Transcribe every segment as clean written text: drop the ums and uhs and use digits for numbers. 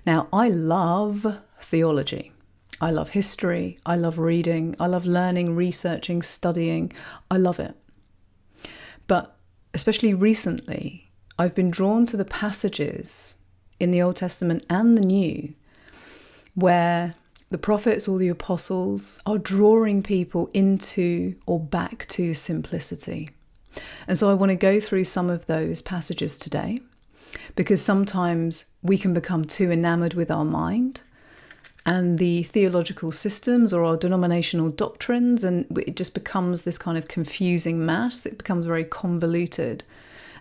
Now, I love theology. I love history. I love reading. I love learning, researching, studying. I love it. But especially recently, I've been drawn to the passages in the Old Testament and the New where the prophets or the apostles are drawing people into or back to simplicity. And so I want to go through some of those passages today, because sometimes we can become too enamored with our mind and the theological systems or our denominational doctrines, and it just becomes this kind of confusing mass. It becomes very convoluted.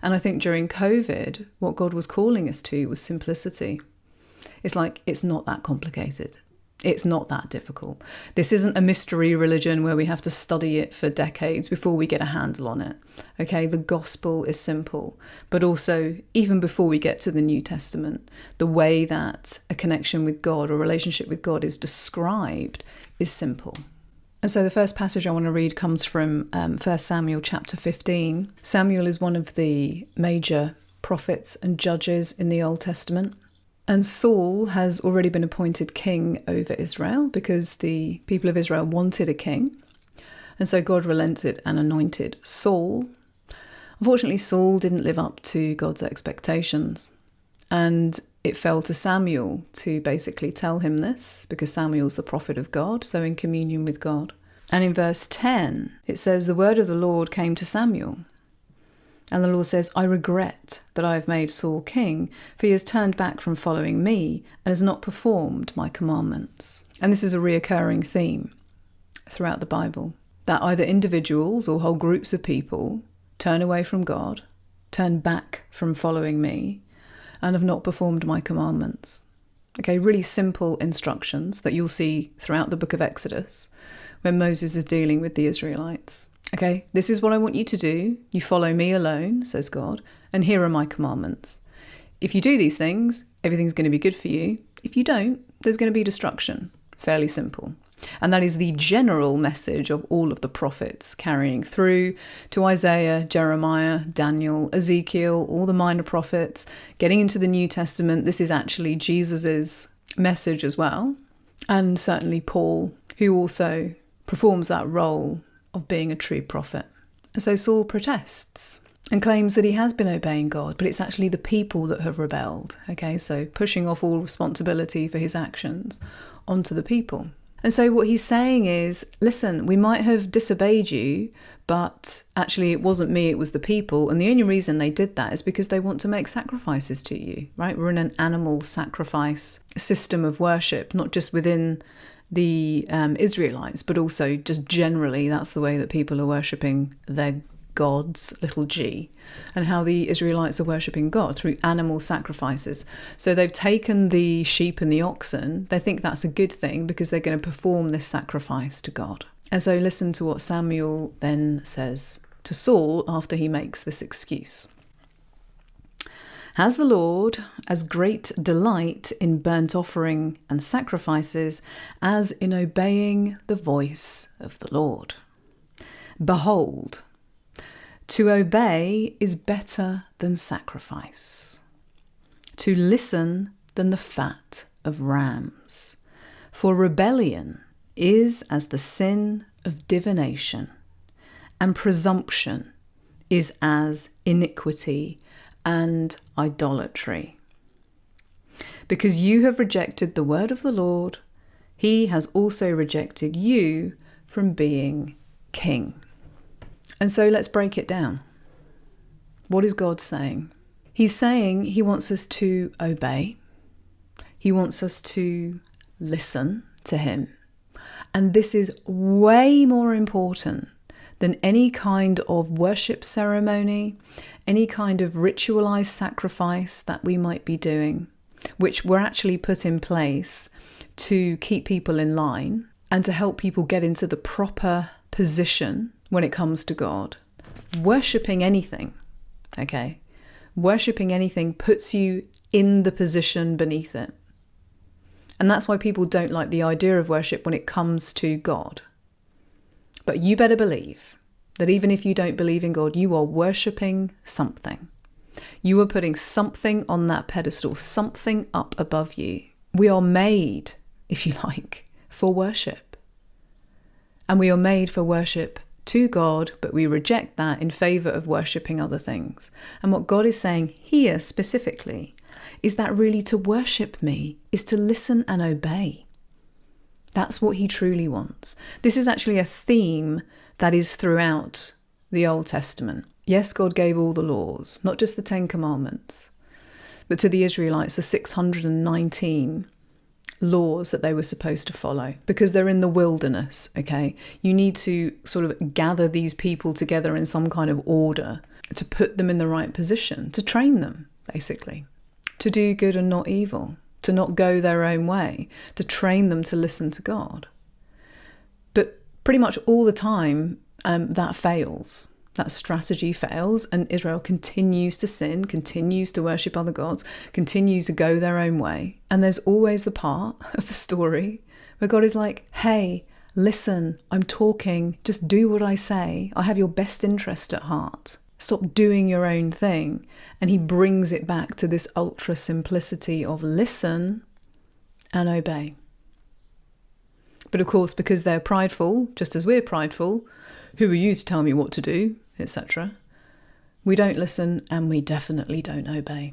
And I think during COVID, what God was calling us to was simplicity. It's like, it's not that complicated. It's not that difficult. This isn't a mystery religion where we have to study it for decades before we get a handle on it. Okay, the gospel is simple. But also, even before we get to the New Testament, the way that a connection with God or relationship with God is described is simple. And so the first passage I want to read comes from 1 Samuel chapter 15. Samuel is one of the major prophets and judges in the Old Testament. And Saul has already been appointed king over Israel because the people of Israel wanted a king. And so God relented and anointed Saul. Unfortunately, Saul didn't live up to God's expectations. And it fell to Samuel to basically tell him this, because Samuel's the prophet of God, so in communion with God. And in verse 10, it says, "The word of the Lord came to Samuel. And the Lord says, I regret that I have made Saul king, for he has turned back from following me and has not performed my commandments." And this is a reoccurring theme throughout the Bible, that either individuals or whole groups of people turn away from God, turn back from following me, and have not performed my commandments. Okay, really simple instructions that you'll see throughout the book of Exodus when Moses is dealing with the Israelites. Okay, this is what I want you to do. You follow me alone, says God, and here are my commandments. If you do these things, everything's going to be good for you. If you don't, there's going to be destruction. Fairly simple. And that is the general message of all of the prophets, carrying through to Isaiah, Jeremiah, Daniel, Ezekiel, all the minor prophets. Getting into the New Testament, this is actually Jesus's message as well. And certainly Paul, who also performs that role of being a true prophet. And so Saul protests and claims that he has been obeying God, but it's actually the people that have rebelled. Okay, so pushing off all responsibility for his actions onto the people. And so what he's saying is, listen, we might have disobeyed you, but actually it wasn't me, it was the people. And the only reason they did that is because they want to make sacrifices to you, right? We're in an animal sacrifice system of worship, not just within the Israelites, but also just generally, that's the way that people are worshipping their gods, little g, and how the Israelites are worshipping God through animal sacrifices. So they've taken the sheep and the oxen. They think that's a good thing because they're going to perform this sacrifice to God. And so listen to what Samuel then says to Saul after he makes this excuse. "Has the Lord as great delight in burnt offering and sacrifices as in obeying the voice of the Lord? Behold, to obey is better than sacrifice, to listen than the fat of rams. For rebellion is as the sin of divination, and presumption is as iniquity and idolatry. Because you have rejected the word of the Lord, he has also rejected you from being king." And so let's break it down. What is God saying? He's saying he wants us to obey. He wants us to listen to him. And this is way more important than any kind of worship ceremony, any kind of ritualized sacrifice that we might be doing, which were actually put in place to keep people in line and to help people get into the proper position when it comes to God. Worshipping anything, okay? Worshipping anything puts you in the position beneath it. And that's why people don't like the idea of worship when it comes to God. But you better believe that even if you don't believe in God, you are worshipping something. You are putting something on that pedestal, something up above you. We are made, if you like, for worship. And we are made for worship to God, but we reject that in favour of worshipping other things. And what God is saying here specifically is that really to worship me is to listen and obey. That's what he truly wants. This is actually a theme that is throughout the Old Testament. Yes, God gave all the laws, not just the 10 Commandments, but to the Israelites, the 619 laws that they were supposed to follow, because they're in the wilderness, okay? You need to sort of gather these people together in some kind of order to put them in the right position, to train them, basically, to do good and not evil, to not go their own way, to train them to listen to God. But pretty much all the time, that fails. That strategy fails, and Israel continues to sin, continues to worship other gods, continues to go their own way. And there's always the part of the story where God is like, hey, listen, I'm talking, just do what I say. I have your best interest at heart. Stop doing your own thing. And he brings it back to this ultra simplicity of listen and obey. But of course, because they're prideful, just as we're prideful, who are you to tell me what to do, etc., we don't listen and we definitely don't obey.